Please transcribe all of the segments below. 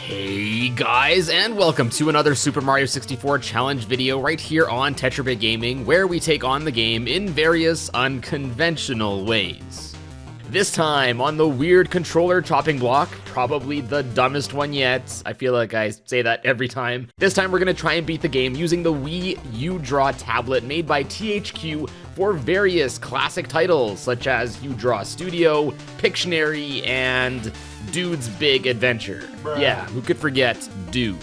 Hey guys, and welcome to another Super Mario 64 challenge video right here on Tetrabit Gaming, where we take on the game in various unconventional ways. This time on the weird controller chopping block, probably the dumbest one yet. I feel like I say that every time. This time we're gonna try and beat the game using the Wii U-Draw tablet made by THQ for various classic titles such as U-Draw Studio, Pictionary, and Dude's Big Adventure. Bruh. Yeah, who could forget Dude?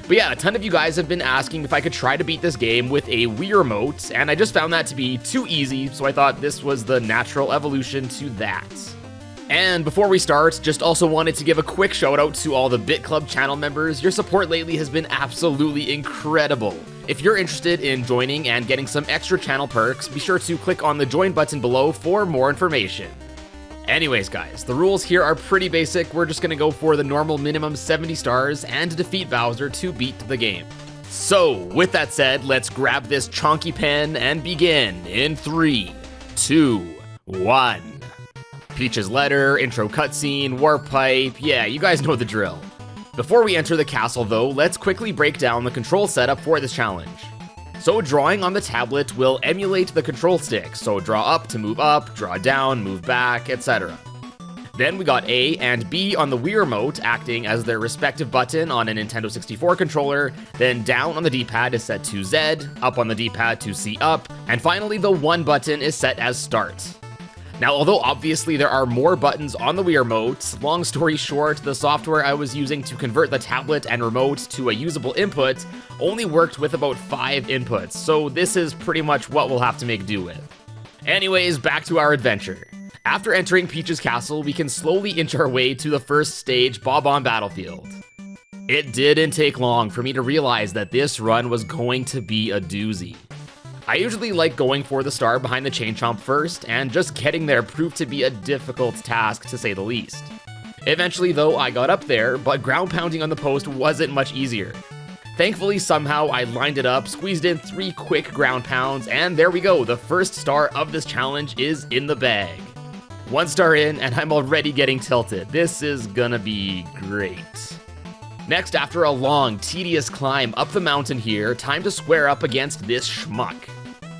But yeah, a ton of you guys have been asking if I could try to beat this game with a Wii remote, and I just found that to be too easy, so I thought this was the natural evolution to that. And before we start, just also wanted to give a quick shout out to all the Bit Club channel members. Your support lately has been absolutely incredible. If you're interested in joining and getting some extra channel perks, be sure to click on the join button below for more information. Anyways guys, the rules here are pretty basic. We're just gonna go for the normal minimum 70 stars and defeat Bowser to beat the game. So, with that said, let's grab this chonky pen and begin in 3, 2, 1. Peach's letter, intro cutscene, warp pipe, yeah, you guys know the drill. Before we enter the castle though, let's quickly break down the control setup for this challenge. So drawing on the tablet will emulate the control stick, so draw up to move up, draw down, move back, etc. Then we got A and B on the Wii remote acting as their respective button on a Nintendo 64 controller, then down on the D-pad is set to Z, up on the D-pad to C up, and finally the 1 button is set as start. Now, although obviously there are more buttons on the Wii remote, long story short, the software I was using to convert the tablet and remote to a usable input only worked with about 5 inputs, so this is pretty much what we'll have to make do with. Anyways, back to our adventure. After entering Peach's castle, we can slowly inch our way to the first stage, Bob-omb Battlefield. It didn't take long for me to realize that this run was going to be a doozy. I usually like going for the star behind the chain chomp first, and just getting there proved to be a difficult task to say the least. Eventually though, I got up there, but ground pounding on the post wasn't much easier. Thankfully, somehow I lined it up, squeezed in 3 quick ground pounds, and there we go, the first star of this challenge is in the bag. 1 star in, and I'm already getting tilted. This is gonna be great. Next, after a long, tedious climb up the mountain here, time to square up against this schmuck.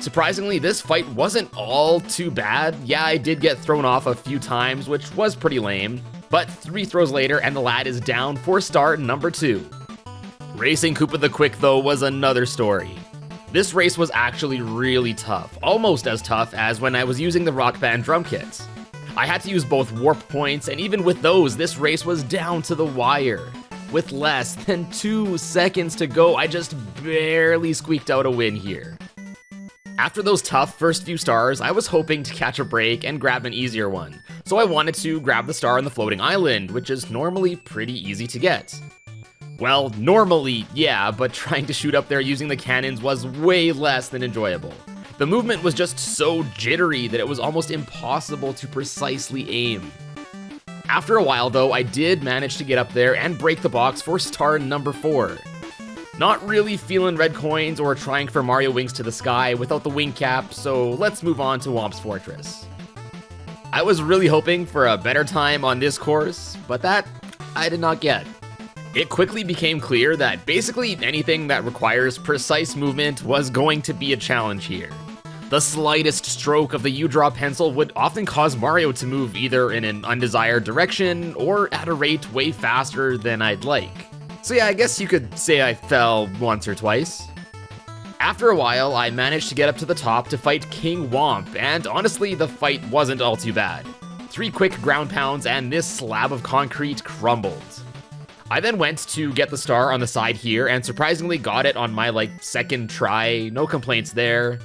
Surprisingly, this fight wasn't all too bad. Yeah, I did get thrown off a few times, which was pretty lame, but 3 throws later and the lad is down for star number 2. Racing Koopa the Quick though was another story. This race was actually really tough, almost as tough as when I was using the Rock Band drum kits. I had to use both warp points, and even with those, this race was down to the wire. With less than 2 seconds to go, I just barely squeaked out a win here. After those tough first few stars, I was hoping to catch a break and grab an easier one, so I wanted to grab the star on the floating island, which is normally pretty easy to get. Well, normally, yeah, but trying to shoot up there using the cannons was way less than enjoyable. The movement was just so jittery that it was almost impossible to precisely aim. After a while though, I did manage to get up there and break the box for star number 4. Not really feeling red coins or trying for Mario Wings to the Sky without the wing cap, so let's move on to Whomp's Fortress. I was really hoping for a better time on this course, but that I did not get. It quickly became clear that basically anything that requires precise movement was going to be a challenge here. The slightest stroke of the U-Draw pencil would often cause Mario to move either in an undesired direction or at a rate way faster than I'd like. So yeah, I guess you could say I fell once or twice. After a while, I managed to get up to the top to fight King Whomp, and honestly, the fight wasn't all too bad. 3 quick ground pounds and this slab of concrete crumbled. I then went to get the star on the side here and surprisingly got it on my 2nd try, no complaints there.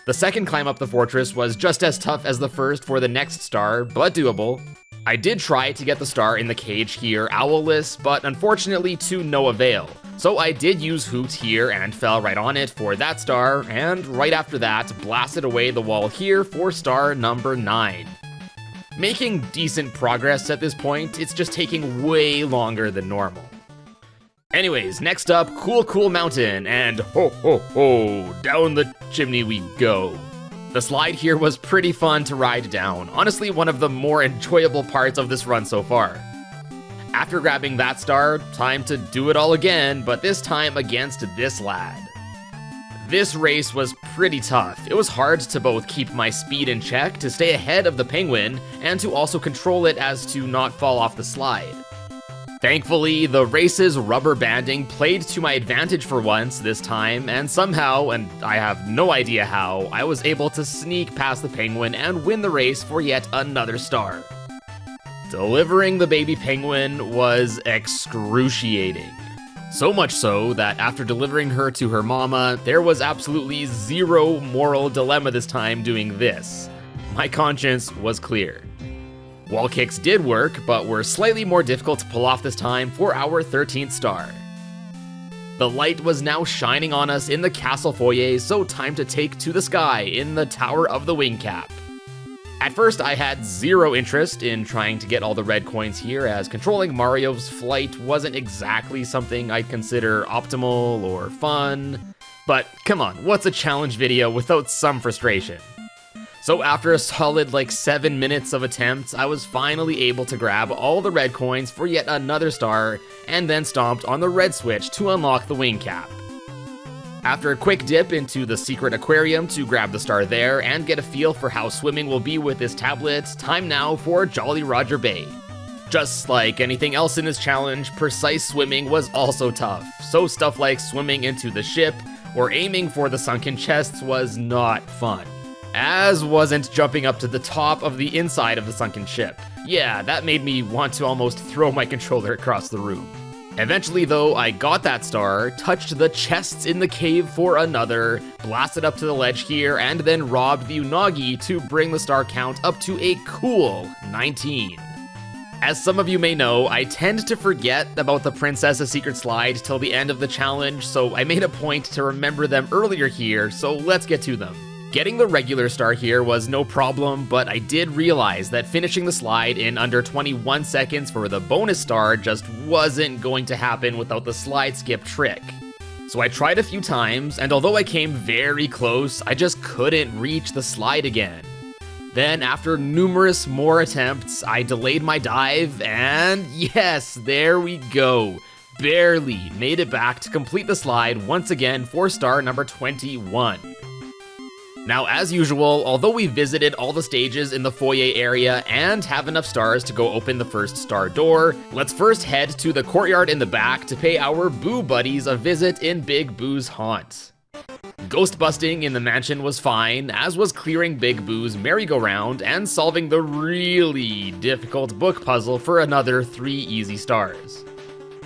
The second climb up the fortress was just as tough as the first for the next star, but doable. I did try to get the star in the cage here, owlless, but unfortunately to no avail. So I did use Hoot here and fell right on it for that star, and right after that, blasted away the wall here for star number 9. Making decent progress at this point, it's just taking way longer than normal. Anyways, next up, Cool Mountain, and ho ho ho, down the chimney we go. The slide here was pretty fun to ride down, honestly one of the more enjoyable parts of this run so far. After grabbing that star, time to do it all again, but this time against this lad. This race was pretty tough. It was hard to both keep my speed in check to stay ahead of the penguin and to also control it as to not fall off the slide. Thankfully, the race's rubber banding played to my advantage for once this time, and somehow, and I have no idea how, I was able to sneak past the penguin and win the race for yet another star. Delivering the baby penguin was excruciating. So much so that after delivering her to her mama, there was absolutely zero moral dilemma this time doing this. My conscience was clear. Wall kicks did work, but were slightly more difficult to pull off this time for our 13th star. The light was now shining on us in the castle foyer, so time to take to the sky in the Tower of the Wing Cap. At first, I had zero interest in trying to get all the red coins here, as controlling Mario's flight wasn't exactly something I'd consider optimal or fun. But come on, what's a challenge video without some frustration? So after a solid 7 minutes of attempts, I was finally able to grab all the red coins for yet another star, and then stomped on the red switch to unlock the wing cap. After a quick dip into the secret aquarium to grab the star there and get a feel for how swimming will be with this tablet, time now for Jolly Roger Bay. Just like anything else in this challenge, precise swimming was also tough, so stuff like swimming into the ship or aiming for the sunken chests was not fun. As wasn't jumping up to the top of the inside of the sunken ship. Yeah, that made me want to almost throw my controller across the room. Eventually though, I got that star, touched the chests in the cave for another, blasted up to the ledge here, and then robbed the Unagi to bring the star count up to a cool 19. As some of you may know, I tend to forget about the Princess's Secret Slide till the end of the challenge, so I made a point to remember them earlier here, so let's get to them. Getting the regular star here was no problem, but I did realize that finishing the slide in under 21 seconds for the bonus star just wasn't going to happen without the slide skip trick. So I tried a few times, and although I came very close, I just couldn't reach the slide again. Then after numerous more attempts, I delayed my dive, and yes, there we go. Barely made it back to complete the slide once again for star number 21. Now, as usual, although we visited all the stages in the foyer area and have enough stars to go open the first star door, let's first head to the courtyard in the back to pay our Boo buddies a visit in Big Boo's haunt. Ghost busting in the mansion was fine, as was clearing Big Boo's merry-go-round and solving the really difficult book puzzle for another 3 easy stars.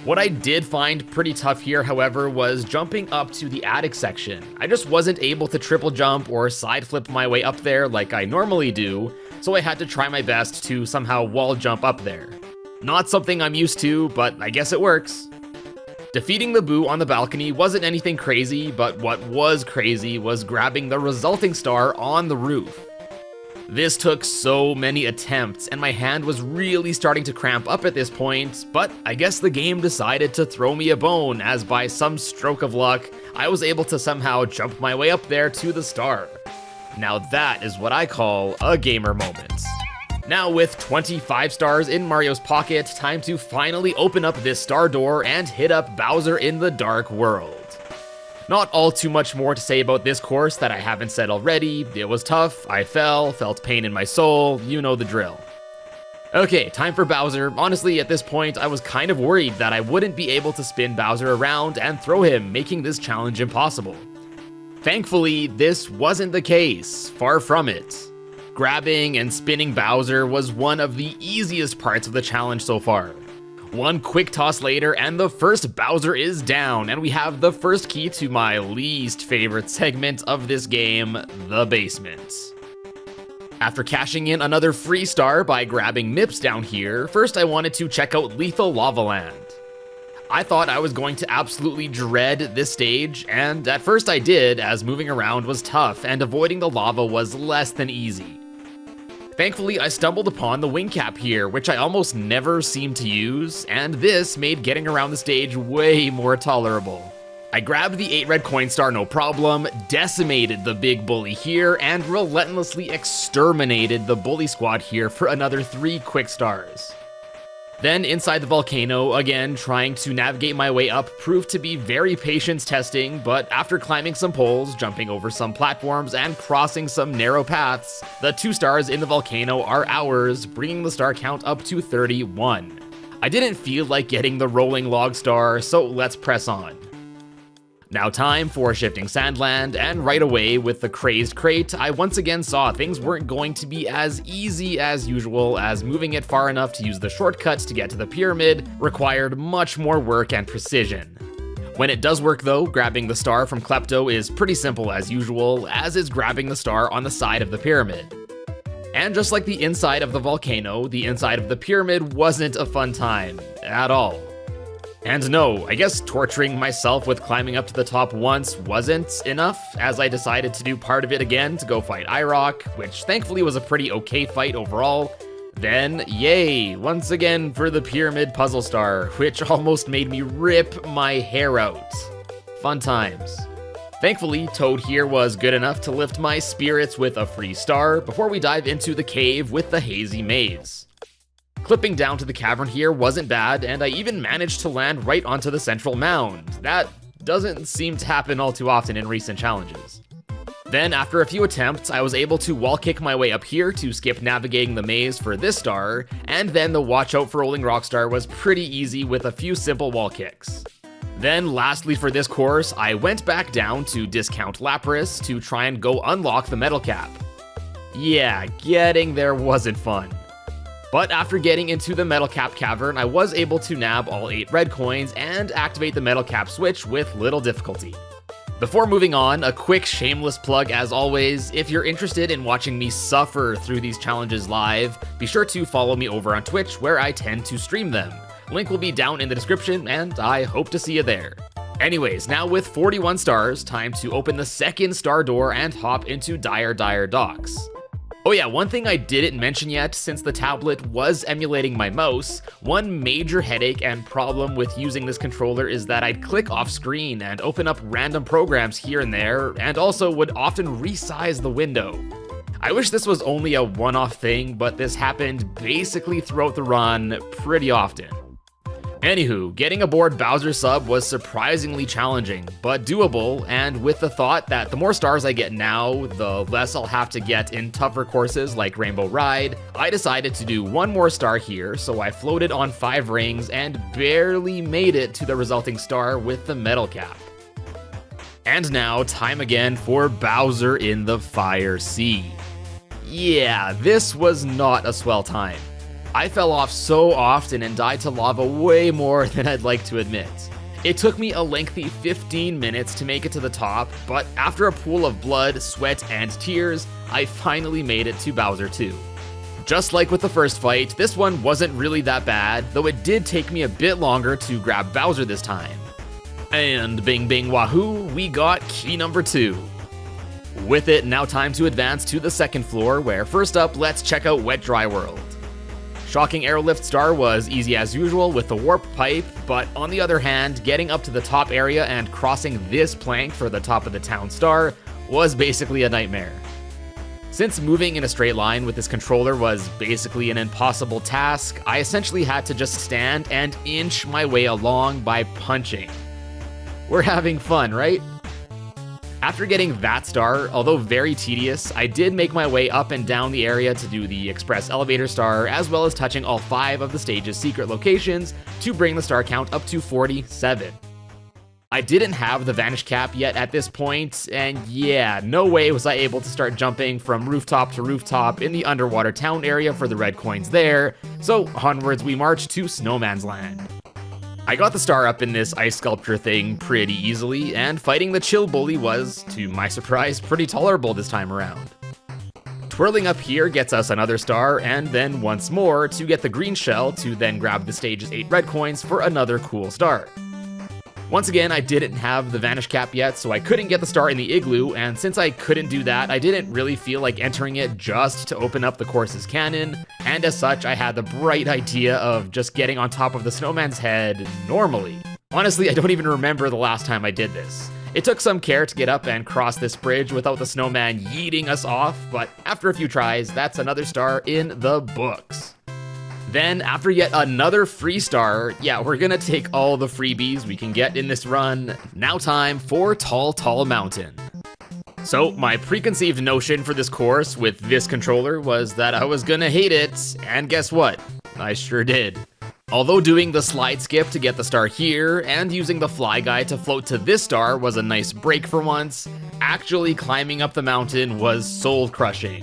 What I did find pretty tough here, however, was jumping up to the attic section. I just wasn't able to triple jump or side flip my way up there like I normally do, so I had to try my best to somehow wall jump up there. Not something I'm used to, but I guess it works. Defeating the Boo on the balcony wasn't anything crazy, but what was crazy was grabbing the resulting star on the roof. This took so many attempts, and my hand was really starting to cramp up at this point, but I guess the game decided to throw me a bone, as by some stroke of luck, I was able to somehow jump my way up there to the star. Now that is what I call a gamer moment. Now with 25 stars in Mario's pocket, time to finally open up this star door and hit up Bowser in the Dark World. Not all too much more to say about this course that I haven't said already. It was tough, I felt pain in my soul, you know the drill. Okay, time for Bowser. Honestly, at this point, I was kind of worried that I wouldn't be able to spin Bowser around and throw him, making this challenge impossible. Thankfully, this wasn't the case, far from it. Grabbing and spinning Bowser was one of the easiest parts of the challenge so far. One quick toss later, and the first Bowser is down, and we have the first key to my least favorite segment of this game, the basement. After cashing in another free star by grabbing Mips down here, first I wanted to check out Lethal Lava Land. I thought I was going to absolutely dread this stage, and at first I did, as moving around was tough and avoiding the lava was less than easy. Thankfully, I stumbled upon the wing cap here, which I almost never seem to use, and this made getting around the stage way more tolerable. I grabbed the 8 red coin star no problem, decimated the big bully here, and relentlessly exterminated the bully squad here for another 3 quick stars. Then inside the volcano, again, trying to navigate my way up proved to be very patience testing, but after climbing some poles, jumping over some platforms, and crossing some narrow paths, the 2 stars in the volcano are ours, bringing the star count up to 31. I didn't feel like getting the rolling log star, so let's press on. Now time for Shifting Sandland, and right away with the Crazed Crate, I once again saw things weren't going to be as easy as usual, as moving it far enough to use the shortcuts to get to the pyramid required much more work and precision. When it does work though, grabbing the star from Klepto is pretty simple as usual, as is grabbing the star on the side of the pyramid. And just like the inside of the volcano, the inside of the pyramid wasn't a fun time at all. And no, I guess torturing myself with climbing up to the top once wasn't enough, as I decided to do part of it again to go fight Irok, which thankfully was a pretty okay fight overall. Then, yay, once again for the pyramid puzzle star, which almost made me rip my hair out. Fun times. Thankfully, Toad here was good enough to lift my spirits with a free star before we dive into the cave with the hazy maze. Clipping down to the cavern here wasn't bad, and I even managed to land right onto the central mound. That doesn't seem to happen all too often in recent challenges. Then, after a few attempts, I was able to wall kick my way up here to skip navigating the maze for this star, and then the watch out for rolling rock star was pretty easy with a few simple wall kicks. Then, lastly for this course, I went back down to discount Lapras to try and go unlock the metal cap. Yeah, getting there wasn't fun. But after getting into the metal cap cavern, I was able to nab all 8 red coins and activate the metal cap switch with little difficulty. Before moving on, a quick shameless plug as always. If you're interested in watching me suffer through these challenges live, be sure to follow me over on Twitch where I tend to stream them. Link will be down in the description, and I hope to see you there. Anyways, now with 41 stars, time to open the second star door and hop into Dire Docks. Oh yeah, one thing I didn't mention yet, since the tablet was emulating my mouse, one major headache and problem with using this controller is that I'd click off screen and open up random programs here and there, and also would often resize the window. I wish this was only a one-off thing, but this happened basically throughout the run pretty often. Anywho, getting aboard Bowser's sub was surprisingly challenging, but doable, and with the thought that the more stars I get now, the less I'll have to get in tougher courses like Rainbow Ride, I decided to do one more star here, so I floated on 5 rings and barely made it to the resulting star with the metal cap. And now, time again for Bowser in the Fire Sea. Yeah, this was not a swell time. I fell off so often and died to lava way more than I'd like to admit. It took me a lengthy 15 minutes to make it to the top, but after a pool of blood, sweat, and tears, I finally made it to Bowser 2. Just like with the first fight, this one wasn't really that bad, though it did take me a bit longer to grab Bowser this time. And bing bing wahoo, we got key number 2. With it, now time to advance to the second floor, where first up, let's check out Wet Dry World. Shocking Aerolift Star was easy as usual with the warp pipe, but on the other hand, getting up to the top area and crossing this plank for the top of the town star was basically a nightmare. Since moving in a straight line with this controller was basically an impossible task, I essentially had to just stand and inch my way along by punching. We're having fun, right? After getting that star, although very tedious, I did make my way up and down the area to do the Express Elevator star, as well as touching all 5 of the stage's secret locations to bring the star count up to 47. I didn't have the Vanish Cap yet at this point, and yeah, no way was I able to start jumping from rooftop to rooftop in the underwater town area for the red coins there, so onwards we march to Snowman's Land. I got the star up in this ice sculpture thing pretty easily, and fighting the Chill Bully was, to my surprise, pretty tolerable this time around. Twirling up here gets us another star, and then once more to get the green shell to then grab the stage's 8 red coins for another cool star. Once again, I didn't have the Vanish Cap yet, so I couldn't get the star in the igloo, and since I couldn't do that, I didn't really feel like entering it just to open up the course's cannon, and as such, I had the bright idea of just getting on top of the snowman's head normally. Honestly, I don't even remember the last time I did this. It took some care to get up and cross this bridge without the snowman yeeting us off, but after a few tries, that's another star in the books. Then, after yet another free star, yeah, we're gonna take all the freebies we can get in this run. Now time for Tall Tall Mountain. So, my preconceived notion for this course with this controller was that I was gonna hate it, and guess what? I sure did. Although doing the slide skip to get the star here, and using the fly guy to float to this star was a nice break for once, actually climbing up the mountain was soul-crushing.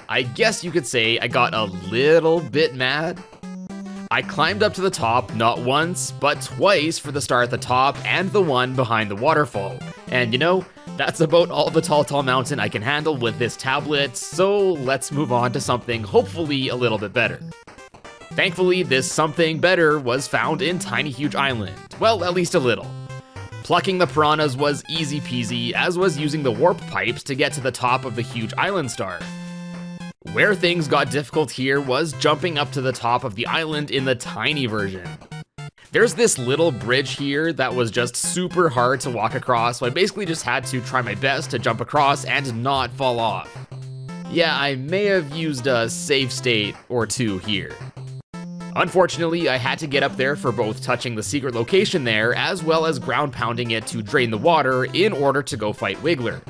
I guess you could say I got a little bit mad. I climbed up to the top not once, but twice for the star at the top and the one behind the waterfall. And you know, that's about all the Tall Tall Mountain I can handle with this tablet, so let's move on to something hopefully a little bit better. Thankfully, this something better was found in Tiny Huge Island. Well, at least a little. Plucking the piranhas was easy peasy, as was using the warp pipes to get to the top of the huge island star. Where things got difficult here was jumping up to the top of the island in the tiny version. There's this little bridge here that was just super hard to walk across, so I basically just had to try my best to jump across and not fall off. Yeah, I may have used a save state or two here. Unfortunately, I had to get up there for both touching the secret location there, as well as ground pounding it to drain the water in order to go fight Wiggler.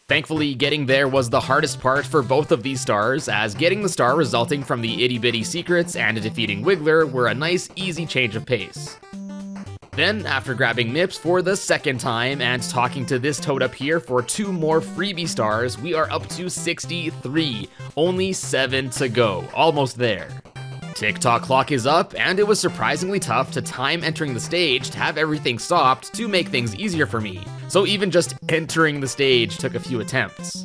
Thankfully, getting there was the hardest part for both of these stars, as getting the star resulting from the itty bitty secrets and defeating Wiggler were a nice easy change of pace. Then, after grabbing Mips for the second time and talking to this toad up here for 2 more freebie stars, we are up to 63, only 7 to go, almost there. Tick-tock clock is up, and it was surprisingly tough to time entering the stage to have everything stopped to make things easier for me, so even just entering the stage took a few attempts.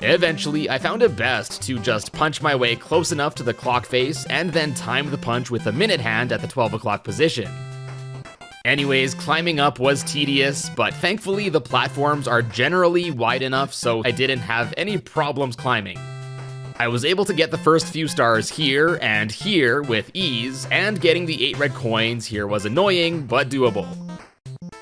Eventually, I found it best to just punch my way close enough to the clock face and then time the punch with a minute hand at the 12 o'clock position. Anyways, climbing up was tedious, but thankfully the platforms are generally wide enough so I didn't have any problems climbing. I was able to get the first few stars here and here with ease, and getting the 8 red coins here was annoying, but doable.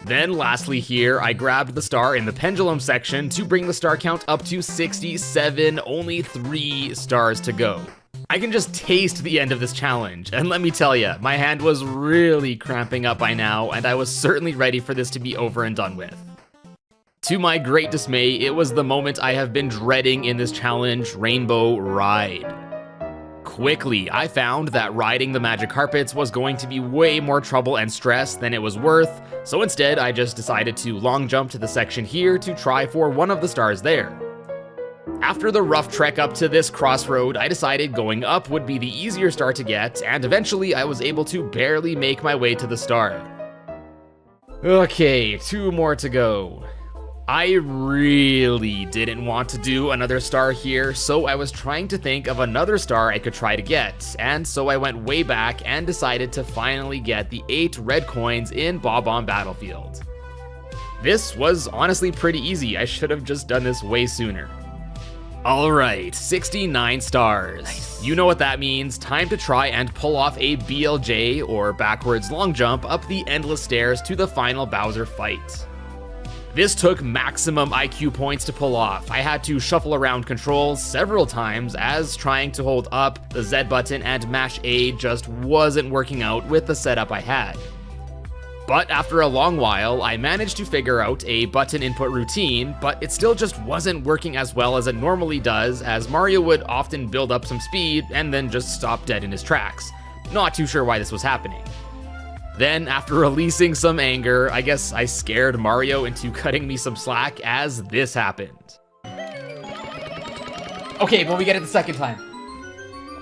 Then lastly here, I grabbed the star in the pendulum section to bring the star count up to 67, only 3 stars to go. I can just taste the end of this challenge, and let me tell ya, my hand was really cramping up by now, and I was certainly ready for this to be over and done with. To my great dismay, it was the moment I have been dreading in this challenge, Rainbow Ride. Quickly, I found that riding the magic carpets was going to be way more trouble and stress than it was worth, so instead I just decided to long jump to the section here to try for one of the stars there. After the rough trek up to this crossroad, I decided going up would be the easier star to get, and eventually I was able to barely make my way to the star. Okay, 2 more to go. I really didn't want to do another star here, so I was trying to think of another star I could try to get, and so I went way back and decided to finally get the 8 red coins in Bob-omb Battlefield. This was honestly pretty easy, I should have just done this way sooner. Alright, 69 stars. Nice. You know what that means, time to try and pull off a BLJ, or backwards long jump, up the endless stairs to the final Bowser fight. This took maximum IQ points to pull off. I had to shuffle around controls several times as trying to hold up the Z button and mash A just wasn't working out with the setup I had. But after a long while, I managed to figure out a button input routine, but it still just wasn't working as well as it normally does, as Mario would often build up some speed and then just stop dead in his tracks. Not too sure why this was happening. Then, after releasing some anger, I guess I scared Mario into cutting me some slack as this happened. Okay, but we get it the second time.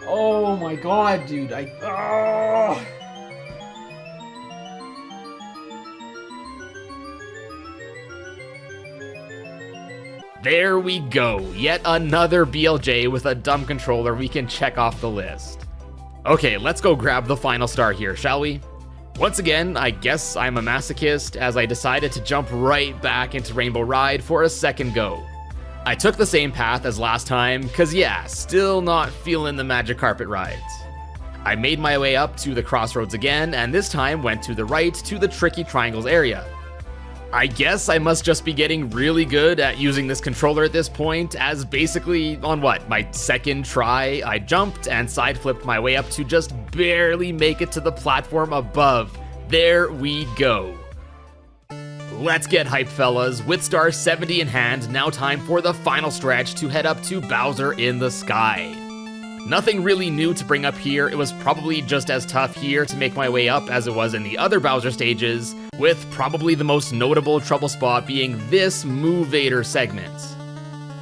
Oh my god, dude, There we go, yet another BLJ with a dumb controller we can check off the list. Okay, let's go grab the final star here, shall we? Once again, I guess I'm a masochist as I decided to jump right back into Rainbow Ride for a second go. I took the same path as last time, cause yeah, still not feeling the magic carpet rides. I made my way up to the crossroads again, and this time went to the right to the tricky triangles area. I guess I must just be getting really good at using this controller at this point, as basically on my second try, I jumped and side flipped my way up to just barely make it to the platform above. There we go. Let's get hyped, fellas. With star 70 in hand, now time for the final stretch to head up to Bowser in the Sky. Nothing really new to bring up here. It was probably just as tough here to make my way up as it was in the other Bowser stages, with probably the most notable trouble spot being this Movator segment.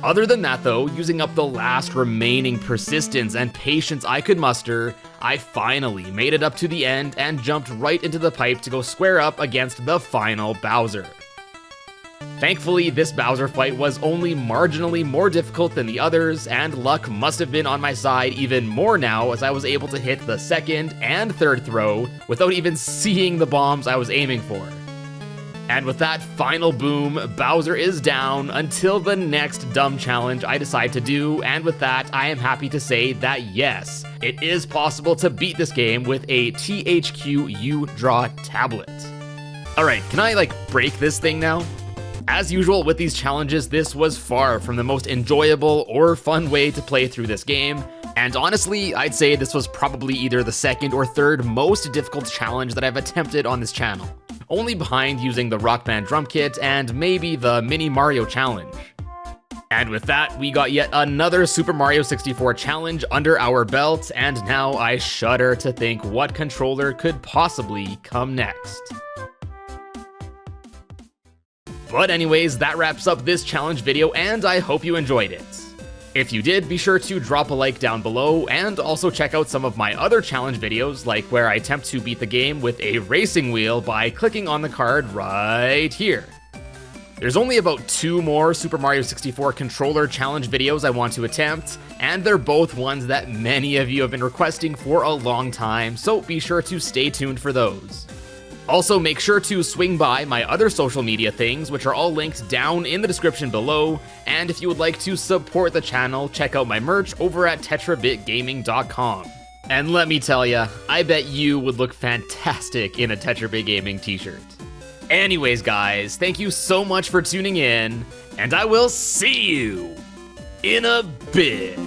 Other than that though, using up the last remaining persistence and patience I could muster, I finally made it up to the end and jumped right into the pipe to go square up against the final Bowser. Thankfully, this Bowser fight was only marginally more difficult than the others, and luck must have been on my side even more now as I was able to hit the second and third throw without even seeing the bombs I was aiming for. And with that final boom, Bowser is down until the next dumb challenge I decide to do, and with that, I am happy to say that yes, it is possible to beat this game with a THQ U-Draw tablet. Alright, can I break this thing now? As usual with these challenges, this was far from the most enjoyable or fun way to play through this game, and honestly, I'd say this was probably either the second or third most difficult challenge that I've attempted on this channel, only behind using the Rock Band drum kit and maybe the Mini Mario challenge. And with that, we got yet another Super Mario 64 challenge under our belt, and now I shudder to think what controller could possibly come next. But anyways, that wraps up this challenge video, and I hope you enjoyed it. If you did, be sure to drop a like down below, and also check out some of my other challenge videos, like where I attempt to beat the game with a racing wheel by clicking on the card right here. There's only about 2 more Super Mario 64 controller challenge videos I want to attempt, and they're both ones that many of you have been requesting for a long time, so be sure to stay tuned for those. Also, make sure to swing by my other social media things, which are all linked down in the description below, and if you would like to support the channel, check out my merch over at tetrabitgaming.com. And let me tell ya, I bet you would look fantastic in a Tetrabit Gaming t-shirt. Anyways guys, thank you so much for tuning in, and I will see you in a bit.